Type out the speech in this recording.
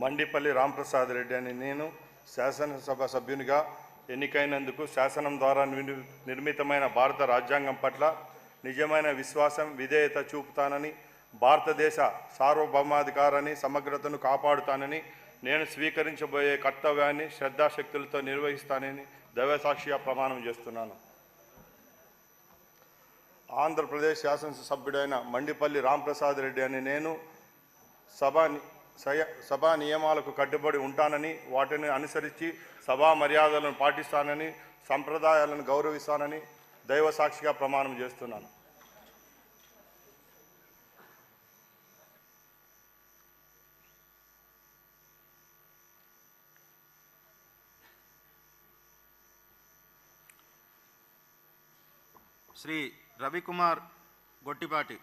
మండిపల్లి రాంప్రసాద్ రెడ్డి అని నేను శాసనసభ సభ్యునిగా ఎన్నికైనందుకు శాసనం ద్వారా నిర్మితమైన భారత రాజ్యాంగం పట్ల నిజమైన విశ్వాసం విధేయత చూపుతానని, భారతదేశ సార్వభౌమాధికారాన్ని సమగ్రతను కాపాడుతానని, నేను స్వీకరించబోయే కర్తవ్యాన్ని శ్రద్ధాశక్తులతో నిర్వహిస్తానని దైవసాక్షిగా ప్రమాణం చేస్తున్నాను. ఆంధ్రప్రదేశ్ శాసనసభ్యుడైన మండిపల్లి రాంప్రసాద్ రెడ్డి అని నేను సభా నియమాలకు కట్టుబడి ఉంటానని, వాటిని అనుసరించి సభా మర్యాదలను పాటిస్తానని, సంప్రదాయాలను గౌరవిస్తానని దైవసాక్షిగా ప్రమాణం చేస్తున్నాను. శ్రీ రవికుమార్ గొట్టిపాటి.